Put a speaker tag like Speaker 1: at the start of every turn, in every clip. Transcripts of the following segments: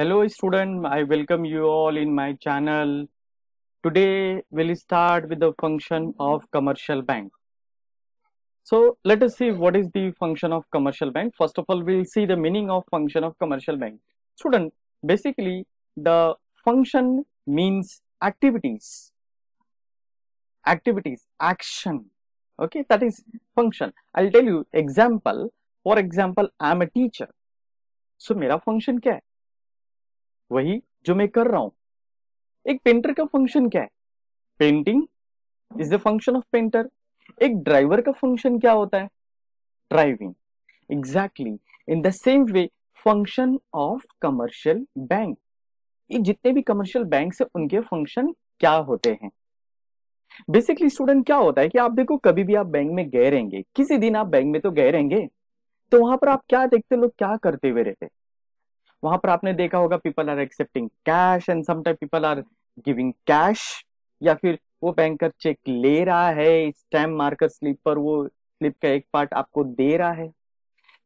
Speaker 1: Hello student, I welcome you all in my channel. Today we'll start with the function of commercial bank. So let us see what is the function of commercial bank. First of all, we'll see the meaning of function of commercial bank. Student, basically the function means activities, action. Okay, that is function. I'll tell you example. For example, I am a teacher. So मेरा function क्या है? वही जो मैं कर रहा हूँ. एक पेंटर का फंक्शन क्या है? Painting is the function of painter. एक ड्राइवर का फंक्शन क्या होता है? Driving. Exactly in the same way function of commercial bank, ये जितने भी कमर्शियल बैंक है उनके फंक्शन क्या होते हैं? बेसिकली स्टूडेंट क्या होता है कि आप देखो, कभी भी आप बैंक में गए रहेंगे, किसी दिन आप बैंक में तो गए रहेंगे, तो वहां पर आप क्या देखते, लोग क्या करते हुए रहते? वहां पर आपने देखा होगा people are accepting cash and sometime people are giving cash, या फिर वो बैंकर चेक ले रहा है, स्टैम्प मार्कर स्लिप पर वो स्लिप का एक पार्ट आपको दे रहा है.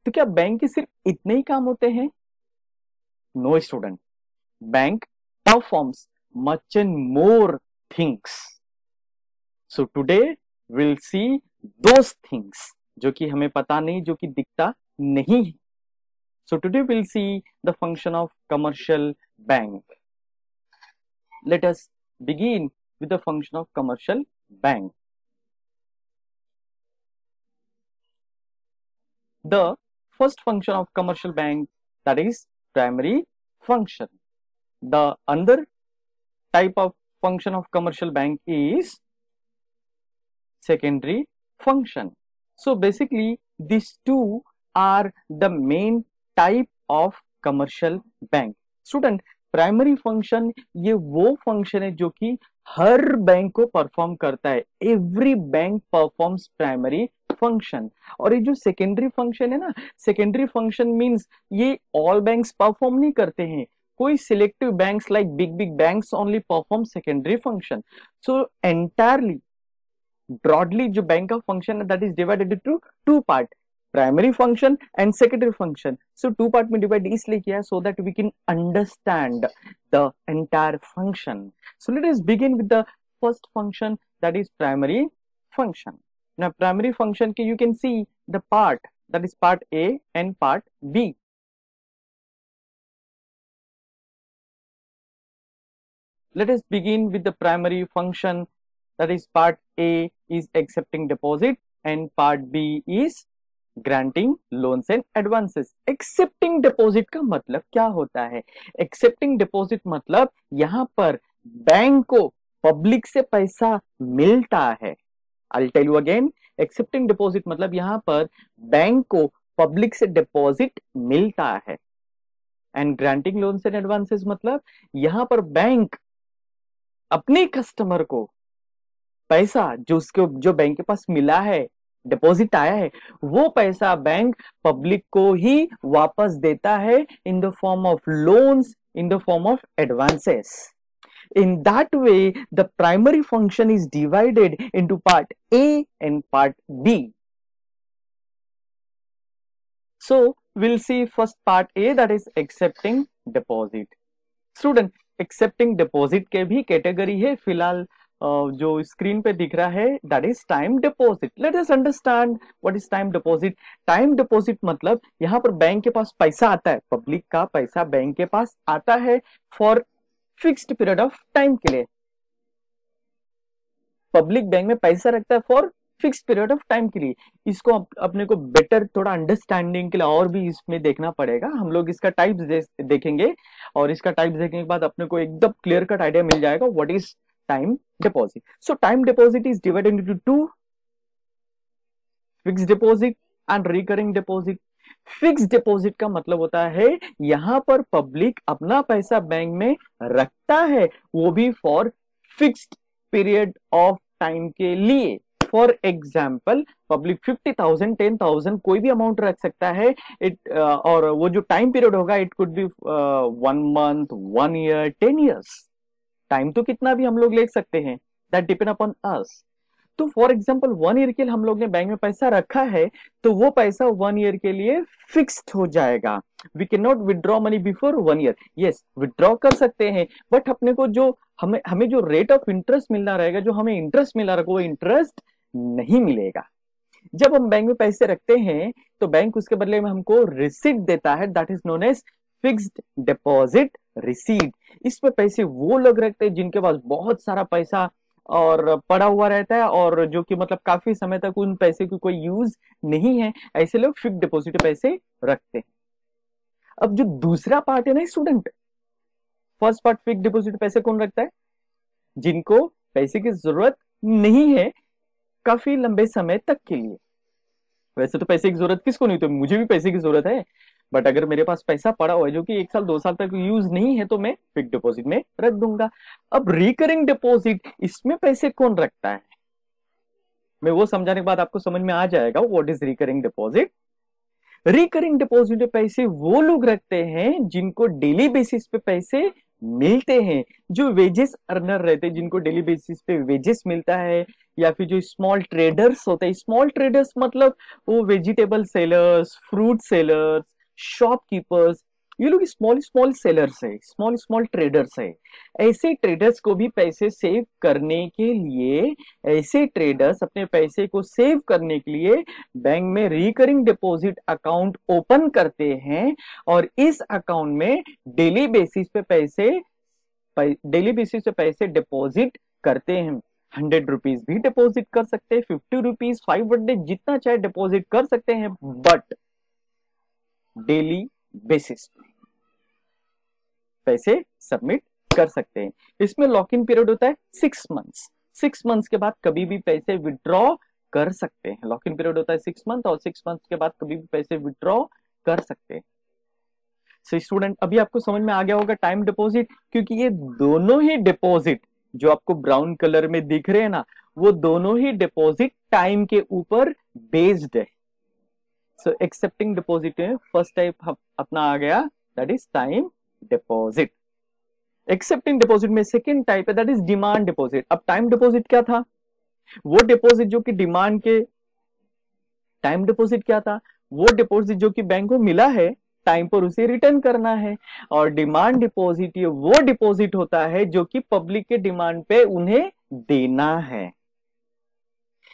Speaker 1: तो क्या बैंक के सिर्फ इतने ही काम होते हैं? No student, bank performs much and more things. So today will see those things जो कि हमें पता नहीं, जो कि दिखता नहीं है. So today we'll see the function of commercial bank. Let us begin with the function of commercial bank. The first function of commercial bank, that is primary function. The other type of function of commercial bank is secondary function. So basically these two are the main type of commercial bank. Student, primary function ये वो function है जो कि हर bank को perform करता है. Every bank performs primary function. और ये जो सेकेंडरी फंक्शन है ना, सेकेंडरी फंक्शन मींस ये ऑल बैंक्स परफॉर्म नहीं करते हैं. कोई selective banks like big banks only perform secondary function. So entirely broadly जो बैंक का फंक्शन है, that is divided into two part, primary function and secondary function. So two part में divide इसलिए किया so that we can understand the entire function. So let us begin with the first function, that is primary function. Now primary function के you can see the part, that is part A and part B. Let us begin with the primary function, that is part A is accepting deposit and part B is granting loans and advances. Accepting deposit का मतलब क्या होता है? Accepting deposit मतलब यहां पर bank को public से पैसा मिलता है. I tell you again, accepting deposit मतलब यहां पर बैंक को पब्लिक से डिपॉजिट मिलता है. And granting loans and advances मतलब यहां पर बैंक अपने कस्टमर को पैसा जो बैंक के पास मिला है, डिपॉजिट आया है, वो पैसा बैंक पब्लिक को ही वापस देता है in the form of loans, in the form of advances. In that way, the primary function is divided into part A and part B. So we'll see first part A, that is accepting deposit. Student, accepting deposit के भी category है. फिलहाल जो screen पे दिख रहा है, that is time deposit. Let us understand what is time deposit. Time deposit मतलब यहां पर बैंक के पास पैसा आता है, पब्लिक का पैसा बैंक के पास आता है for fixed period of time के लिए. पब्लिक बैंक में पैसा रखता है for fix period of time के लिए. इसको अपने को बेटर थोड़ा अंडरस्टैंडिंग के लिए और भी इसमें देखना पड़ेगा. हम लोग इसका टाइप्स देखेंगे और इसका टाइप्स देखने के बाद अपने को एकदम क्लियर कट आइडिया मिल जाएगा what is time deposit. So time deposit is divided into two, fixed deposit and recurring deposit. Fixed deposit का मतलब होता है यहां पर पब्लिक अपना पैसा बैंक में रखता है, वो भी for fixed period of time के लिए. फॉर एग्जाम्पल पब्लिक 50,000 10,000 कोई भी अमाउंट रख सकता है. और वो जो टाइम पीरियड होगा, it could be 1 month, 1 year, 10 years. Time तो कितना भी हम लोग ले सकते हैं, दैट डिपेंड अपॉन अस. तो फॉर एग्जाम्पल 1 ईयर के लिए हम लोग ने बैंक में पैसा रखा है, तो वो पैसा 1 ईयर के लिए फिक्स्ड हो जाएगा। We can not withdraw money before 1 year. Yes, withdraw कर सकते हैं, बट अपने को जो हमें हमें जो रेट ऑफ इंटरेस्ट मिलना रहेगा, जो हमें इंटरेस्ट मिलना रहेगा, वो इंटरेस्ट नहीं मिलेगा। जब हम बैंक में पैसे रखते हैं तो बैंक उसके बदले में हमको रिसीट देता है, that is known as fixed deposit receipt. इसमें पैसे वो लोग रखते हैं जिनके पास बहुत सारा पैसा और पड़ा हुआ रहता है, और जो कि मतलब काफी समय तक उन पैसे की कोई यूज नहीं है, ऐसे लोग फिक्स्ड डिपॉजिट पैसे रखते हैं। अब जो दूसरा पार्ट है ना student, first part fixed deposit पैसे कौन रखता है? जिनको पैसे की जरूरत नहीं है काफी लंबे समय तक के लिए। वैसे तो पैसे की जरूरत किसको नहीं, तो मुझे भी पैसे की जरूरत है, बट अगर मेरे पास पैसा पड़ा हुआ है जो कि 1 साल 2 साल तक यूज नहीं है, तो मैं फिक्स्ड डिपॉजिट में रख दूंगा। अब रिकरिंग डिपॉजिट, इसमें पैसे कौन रखता है? मैं वो समझाने के बाद आपको समझ में आ जाएगा what is recurring deposit. Recurring deposit में पैसे वो लोग रखते हैं जिनको डेली बेसिस पे पैसे मिलते हैं, जो वेजेस अर्नर रहते हैं, जिनको डेली बेसिस पे वेजेस मिलता है, या फिर जो स्मॉल ट्रेडर्स होते हैं। स्मॉल ट्रेडर्स मतलब वो vegetable sellers, fruit sellers, shopkeepers, ये लोग स्मॉल स्मॉल सेलर्स है, स्मॉल स्मॉल ट्रेडर्स है। ऐसे ट्रेडर्स को भी पैसे सेव करने के लिए, ऐसे ट्रेडर्स अपने पैसे को सेव करने के लिए बैंक में रिकरिंग डिपॉजिट अकाउंट ओपन करते हैं, और इस अकाउंट में डेली बेसिस पे पैसे डिपॉजिट करते हैं। 100 रुपीज भी डिपॉजिट कर सकते हैं, 50 रुपीज, 500, जितना चाहे डिपॉजिट कर सकते हैं, बट डेली बेसिस पे पैसे सबमिट कर सकते हैं। इसमें लॉक इन पीरियड होता है 6 मंथ्स। 6 मंथ्स के बाद कभी भी पैसे विड्रॉ कर सकते हैं। लॉक इन पीरियड होता है 6 मंथ, और 6 मंथ के बाद कभी भी पैसे विड्रॉ कर सकते हैं। सो स्टूडेंट, अभी आपको समझ में आ गया होगा टाइम डिपॉजिट, क्योंकि ये दोनों ही डिपॉजिट जो आपको ब्राउन कलर में दिख रहे हैं ना, वो दोनों ही डिपॉजिट टाइम के ऊपर बेस्ड है। सो एक्सेप्टिंग डिपॉजिट में फर्स्ट टाइप अपना आ गया, that is time deposit. Accepting deposit में सेकेंड टाइप है, दैट इज डिमांड डिपॉजिट। अब टाइम डिपॉजिट क्या था? वो डिपॉजिट जो कि डिमांड के, टाइम डिपॉजिट क्या था? वो डिपॉजिट जो कि बैंक को मिला है, टाइम पर उसे रिटर्न करना है। और डिमांड डिपॉजिट ये वो डिपॉजिट होता है जो कि पब्लिक के डिमांड पे उन्हें देना है।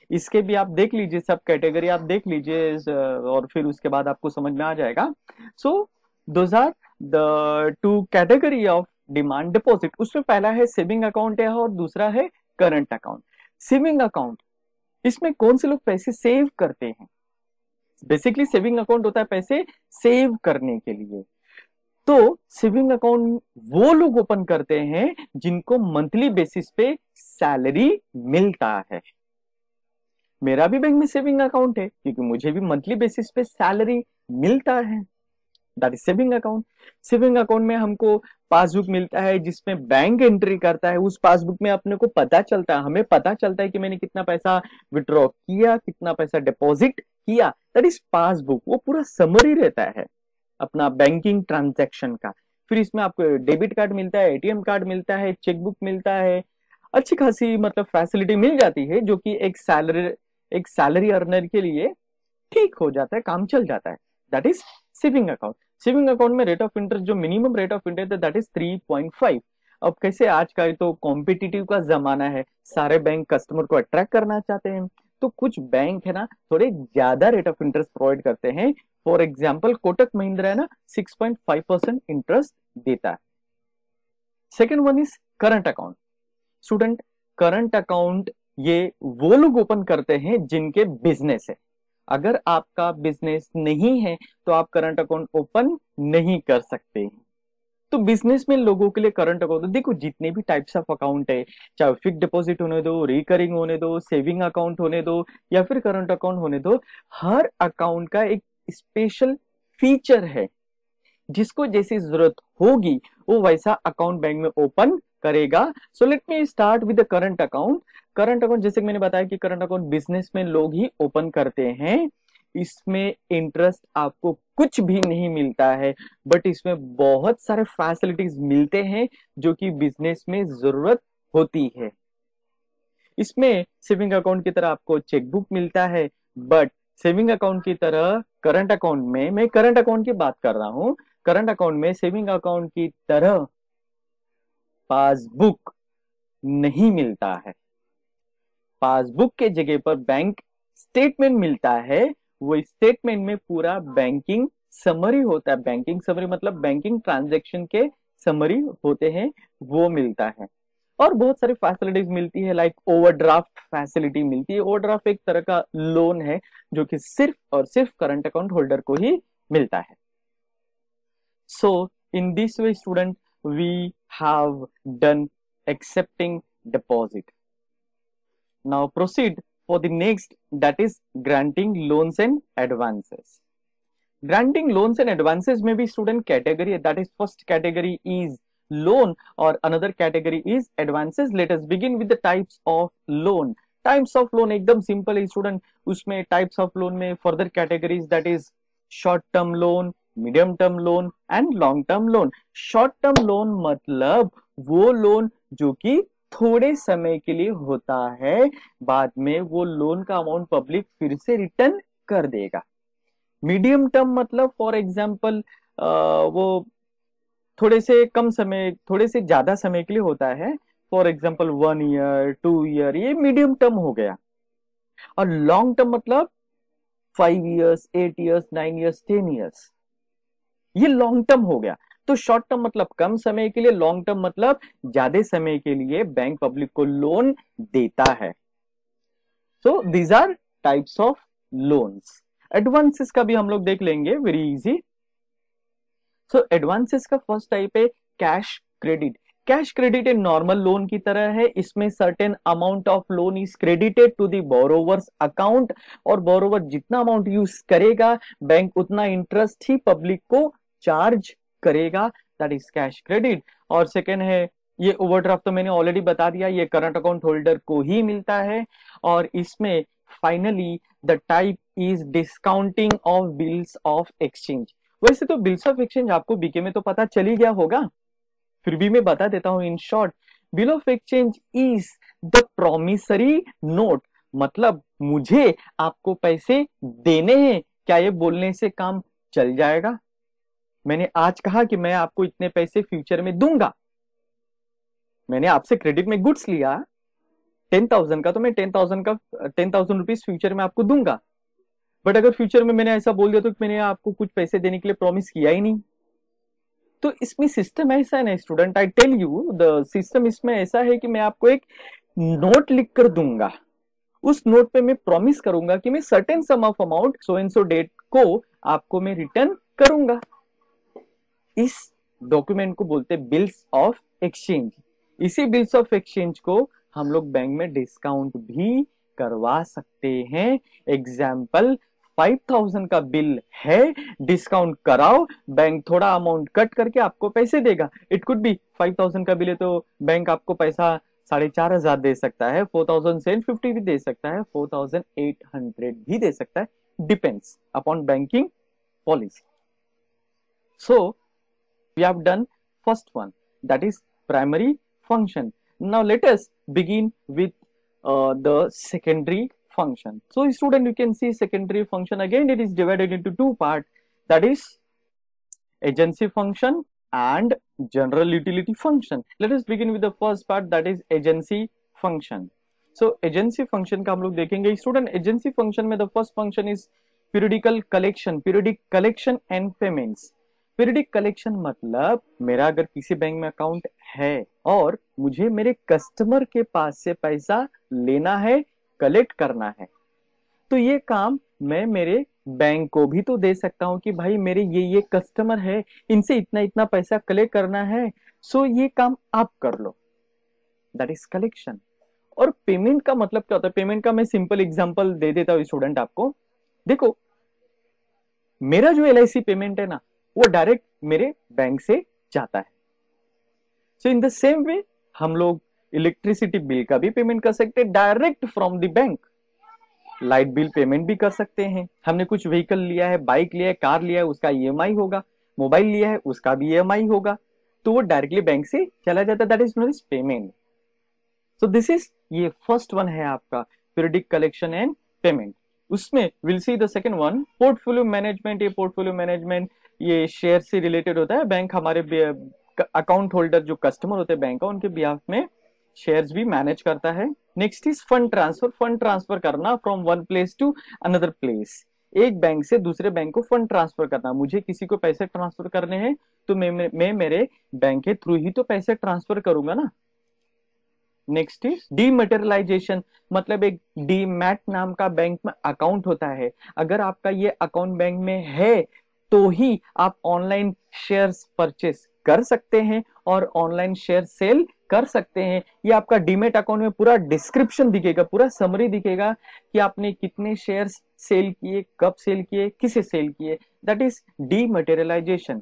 Speaker 1: इसके भी आप देख लीजिए, सब कैटेगरी आप देख लीजिए, और फिर उसके बाद आपको समझ में आ जाएगा। So those are the 2 category of demand deposit. उसमें पहला है सेविंग अकाउंट है, और दूसरा है करंट अकाउंट। सेविंग अकाउंट, इसमें कौन से लोग पैसे सेव करते हैं? बेसिकली सेविंग अकाउंट होता है पैसे सेव करने के लिए। तो सेविंग अकाउंट वो लोग ओपन करते हैं जिनको मंथली बेसिस पे सैलरी मिलता है। मेरा भी बैंक में सेविंग अकाउंट है, क्योंकि मुझे भी मंथली बेसिस पे सैलरी मिलता है, that is saving account. Saving account में हमको पासबुक मिलता है जिसमें बैंक एंट्री करता है। उस पासबुक में अपने को पता चलता है, हमें पता चलता है कि मैंने कितना पैसा विड्रॉ किया, कितना पैसा डिपॉजिट किया, दैट इज पासबुक। वो पूरा समरी रहता है अपना बैंकिंग ट्रांजैक्शन का। फिर इसमें आपको डेबिट कार्ड मिलता है, एटीएम कार्ड मिलता है, चेकबुक मिलता है, अच्छी खासी मतलब फैसिलिटी मिल जाती है, जो कि एक सैलरी अर्नर के लिए ठीक हो जाता है, काम चल जाता है। That is saving account. Saving account में रेट ऑफ इंटरेस्ट, जो मिनिमम रेट ऑफ इंटरेस्ट है, दैट इज 3.5। अब कैसे, आज का तो कॉम्पिटिटिव का जमाना है, सारे बैंक कस्टमर को अट्रैक्ट करना चाहते हैं, तो कुछ बैंक है ना थोड़े ज्यादा रेट ऑफ इंटरेस्ट प्रोवाइड करते हैं। फॉर एग्जाम्पल कोटक महिंद्रा है ना 6.5% इंटरेस्ट देता है। Second one is current account. Student, current account ये वो लोग ओपन करते हैं जिनके बिजनेस है। अगर आपका बिजनेस नहीं है तो आप करंट अकाउंट ओपन नहीं कर सकते। तो बिजनेसमैन लोगों के लिए करंट अकाउंट, देखो जितने भी टाइप्स ऑफ अकाउंट है, चाहे फिक्स्ड डिपॉजिट होने दो, रिकरिंग होने दो, सेविंग अकाउंट होने दो, या फिर करंट अकाउंट होने दो, हर अकाउंट का एक स्पेशल फीचर है। जिसको जैसी जरूरत होगी वो वैसा अकाउंट बैंक में ओपन करेगा। So let me start with the current account. Current account, जैसे कि मैंने बताया कि करंट अकाउंट बिजनेसमैन लोग ही ओपन करते हैं। इसमें इंटरेस्ट आपको कुछ भी नहीं मिलता है, बट इसमें बहुत सारे फैसिलिटीज मिलते हैं जो कि बिजनेस में जरूरत होती है। इसमें सेविंग अकाउंट की तरह आपको चेकबुक मिलता है, बट सेविंग अकाउंट की तरह करंट अकाउंट में, मैं करंट अकाउंट की बात कर रहा हूं, करंट अकाउंट में सेविंग अकाउंट की तरह पासबुक नहीं मिलता है। पासबुक के जगह पर बैंक स्टेटमेंट मिलता है। वो स्टेटमेंट में पूरा बैंकिंग समरी होता है। बैंकिंग समरी मतलब बैंकिंग ट्रांजैक्शन के समरी होते हैं, वो मिलता है। और बहुत सारी फैसिलिटीज मिलती है, लाइक ओवरड्राफ्ट फैसिलिटी मिलती है। ओवरड्राफ्ट एक तरह का लोन है जो कि सिर्फ और सिर्फ करंट अकाउंट होल्डर को ही मिलता है। So in this way student we have done accepting deposit. Now proceed for the next, that is granting loans and advances. Granting loans and advances में भी student category है, that is first category is loan और another category is advances. Let us begin with the types of loan. Types of loan एकदम simple है student, उसमें types of loan में further categories, that is short term loan, medium term loan and long term loan. Short term loan मतलब वो loan जो कि थोड़े समय के लिए होता है, बाद में वो लोन का अमाउंट पब्लिक फिर से रिटर्न कर देगा। मीडियम टर्म मतलब फॉर एग्जांपल वो थोड़े से कम समय, थोड़े से ज्यादा समय के लिए होता है, फॉर एग्जांपल 1 ईयर 2 ईयर, ये मीडियम टर्म हो गया। और लॉन्ग टर्म मतलब 5 ईयर्स 8 ईयर्स 9 ईयर्स 10 ईयर्स, ये लॉन्ग टर्म हो गया। तो शॉर्ट टर्म मतलब कम समय के लिए, लॉन्ग टर्म मतलब ज्यादा समय के लिए बैंक पब्लिक को लोन देता है। So these are types of loans. Advances का भी हम लोग देख लेंगे, वेरी इजी। सो एडवांसेस का फर्स्ट टाइप है कैश क्रेडिट। कैश क्रेडिट एक नॉर्मल लोन की तरह है। इसमें certain amount of loan is credited to the borrower's account, और बोरोवर जितना अमाउंट यूज करेगा बैंक उतना इंटरेस्ट ही पब्लिक को चार्ज करेगा, दैट इज कैश क्रेडिट। और सेकेंड है ये ओवरड्राफ्ट, तो मैंने ऑलरेडी बता दिया, ये करंट अकाउंट होल्डर को ही मिलता है। और इसमें finally the type is discounting of bills of exchange. वैसे तो बिल्स ऑफ एक्सचेंज आपको बीके में तो पता चल ही गया होगा, फिर भी मैं बता देता हूं in short. Bill of exchange is the promissory note, मतलब मुझे आपको पैसे देने हैं, क्या ये बोलने से काम चल जाएगा? मैंने आज कहा कि मैं आपको इतने पैसे फ्यूचर में दूंगा, मैंने आपसे क्रेडिट में गुड्स लिया 10,000 का, तो मैं 10,000 रुपीज फ्यूचर में आपको दूंगा। बट अगर फ्यूचर में मैंने ऐसा बोल दिया तो मैंने आपको कुछ पैसे देने के लिए प्रॉमिस किया ही नहीं। तो इसमें सिस्टम ऐसा है ना student, I tell you the system इसमें ऐसा है कि मैं आपको एक नोट लिख कर दूंगा, उस नोट पे मैं प्रॉमिस करूंगा कि मैं certain sum of amount so and so date को आपको मैं रिटर्न करूंगा। इस डॉक्यूमेंट को बोलते हैं बिल्स ऑफ एक्सचेंज। इसी बिल्स ऑफ एक्सचेंज को हम लोग बैंक में डिस्काउंट भी करवा सकते हैं। एग्जाम्पल 5,000 का बिल है, डिस्काउंट कराओ, बैंक थोड़ा अमाउंट कट करके आपको पैसे देगा। इट कुड बी 5,000 का बिल है तो बैंक आपको पैसा 4,500 दे सकता है, 4,750 भी दे सकता है, 4,800 भी दे सकता है, depends upon banking policy. So we have done first one, that is primary function. Now let us begin with the secondary function. So student, you can see secondary function again, it is divided into two parts, that is agency function and general utility function. Let us begin with the first part, that is agency function. So agency function का हम लोग देखेंगे student। agency function में the first function is periodical collection, periodic collection and payments। Periodic collection मतलब मेरा अगर किसी bank में अकाउंट है और मुझे मेरे कस्टमर के पास से पैसा लेना है, कलेक्ट करना है, तो ये काम मैं मेरे बैंक को भी तो दे सकता हूं कि भाई मेरे ये कस्टमर है, इनसे इतना इतना पैसा कलेक्ट करना है, सो ये काम आप कर लो, दैट इज कलेक्शन। और पेमेंट का मतलब क्या होता है? पेमेंट का मैं सिंपल एग्जांपल दे देता हूं स्टूडेंट आपको। देखो मेरा जो LIC पेमेंट है ना, वो डायरेक्ट मेरे बैंक से जाता है। So in the same way हम लोग इलेक्ट्रिसिटी बिल का भी पेमेंट कर सकते हैं direct from the bank. Light bill payment भी कर सकते हैं। हमने कुछ व्हीकल लिया है, बाइक लिया है, कार लिया है, उसका EMI होगा, मोबाइल लिया है उसका भी EMI होगा, तो वो डायरेक्टली बैंक से चला जाता है, that is known as payment. So this is, ये फर्स्ट वन है आपका पीरियडिक कलेक्शन एंड पेमेंट। उसमें will see the second one, portfolio management. ये पोर्टफोलियो मैनेजमेंट ये शेयर से रिलेटेड होता है। बैंक हमारे अकाउंट होल्डर जो कस्टमर होते हैं बैंक का, उनके बिहाफ में शेयर्स भी मैनेज करता है। Next is fund transfer, fund transfer करना from one place to another place. एक बैंक से दूसरे बैंक को फंड ट्रांसफर करना। मुझे किसी को पैसे ट्रांसफर करने हैं तो मैं मेरे बैंक के थ्रू ही तो पैसे ट्रांसफर करूंगा ना। नेक्स्ट इज डीमटेरियलाइजेशन, मतलब एक डीमैट नाम का बैंक में अकाउंट होता है। अगर आपका ये अकाउंट बैंक में है तो ही आप ऑनलाइन शेयर्स परचेस कर सकते हैं और ऑनलाइन शेयर सेल कर सकते हैं। ये आपका डीमेट अकाउंट में पूरा डिस्क्रिप्शन दिखेगा, पूरा समरी दिखेगा कि आपने कितने शेयर्स सेल किए, कब सेल किए, किसे सेल किए। That is dematerialisation.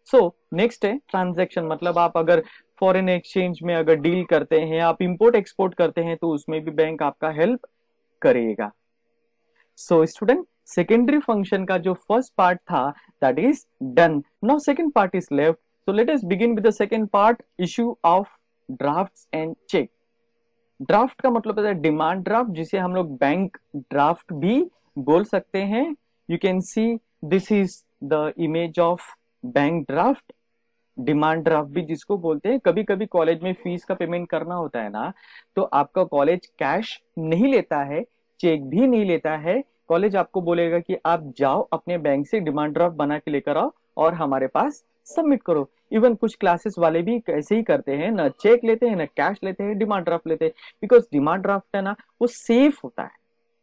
Speaker 1: So next है ट्रांजैक्शन, मतलब आप अगर फॉरेन एक्सचेंज में अगर डील करते हैं, आप इंपोर्ट एक्सपोर्ट करते हैं तो उसमें भी बैंक आपका हेल्प करेगा। सो स्टूडेंट, सेकेंडरी फंक्शन का जो फर्स्ट पार्ट था that is done. Now second part is left. So let us begin with the second part, issue of drafts and cheque. Draft का मतलब होता है डिमांड ड्राफ्ट, जिसे हम लोग बैंक ड्राफ्ट भी बोल सकते हैं। You can see this is the image of bank draft. Demand draft भी जिसको बोलते हैं। कभी कभी कॉलेज में फीस का पेमेंट करना होता है ना, तो आपका कॉलेज कैश नहीं लेता है, चेक भी नहीं लेता है। कॉलेज आपको बोलेगा कि आप जाओ अपने बैंक से डिमांड ड्राफ्ट बना के लेकर आओ और हमारे पास सबमिट करो। इवन कुछ क्लासेस वाले भी ऐसे ही करते हैं, ना चेक लेते हैं ना कैश लेते हैं, डिमांड ड्राफ्ट लेते हैं। बिकॉज डिमांड ड्राफ्ट है ना, वो सेफ होता है,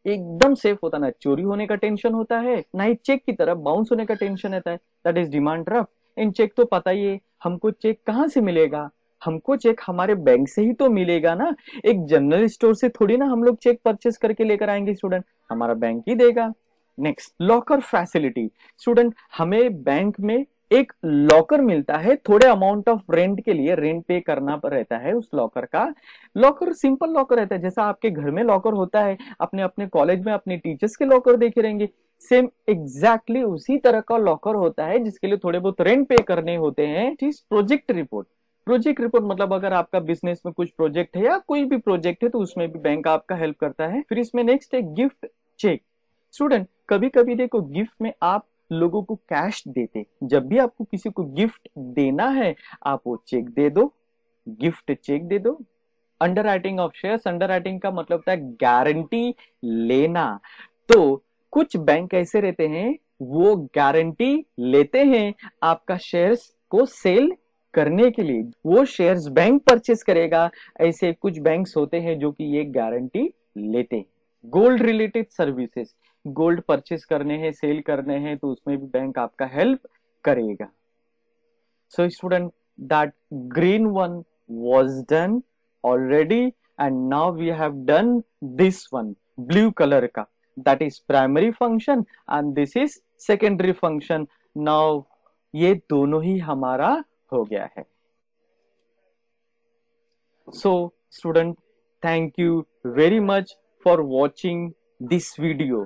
Speaker 1: एकदम सेफ होता है। ना चोरी होने का टेंशन होता है, ना ही चेक की तरफ बाउंस होने का टेंशन रहता है। That is demand draft. इन चेक तो पता ही है, हमको चेक कहाँ से मिलेगा? हमको चेक हमारे बैंक से ही तो मिलेगा ना। एक जनरल स्टोर से थोड़ी ना हम लोग चेक परचेस करके लेकर आएंगे स्टूडेंट, हमारा बैंक ही देगा। Next, locker facility. स्टूडेंट, हमें बैंक में एक लॉकर मिलता है, थोड़े अमाउंट ऑफ रेंट के लिए रेंट पे करना रहता है उस लॉकर का। लॉकर सिंपल लॉकर रहता है, जैसा आपके घर में लॉकर होता है, अपने अपने कॉलेज में अपने टीचर्स के लॉकर देखे रहेंगे, सेम एग्जैक्टली उसी तरह का लॉकर होता है जिसके लिए थोड़े बहुत रेंट पे करने होते हैं। Project report. प्रोजेक्ट रिपोर्ट मतलब अगर आपका बिजनेस में कुछ प्रोजेक्ट है या कोई भी प्रोजेक्ट है तो उसमें भी बैंक आपका हेल्प करता है। फिर इसमें नेक्स्ट है गिफ्ट चेक। स्टूडेंट, कभी कभी देखो गिफ्ट में आप लोगों को कैश देते, जब भी आपको किसी को गिफ्ट देना है आप वो चेक दे दो, गिफ्ट चेक दे दो। Under writing of shares, under writing का मतलब होता है गारंटी लेना। तो कुछ बैंक ऐसे रहते हैं वो गारंटी लेते हैं आपका शेयर्स को सेल करने के लिए, वो शेयर्स बैंक परचेस करेगा। ऐसे कुछ बैंक्स होते हैं जो कि ये गारंटी लेते हैं। Gold related services, gold purchase करने हैं, सेल करने हैं तो उसमें भी बैंक आपका हेल्प करेगा। So student, that green one was done already and now we have done this one blue color ka, that is primary function and this is secondary function. Now ये दोनों ही हमारा हो गया है। So student, thank you very much for watching this video.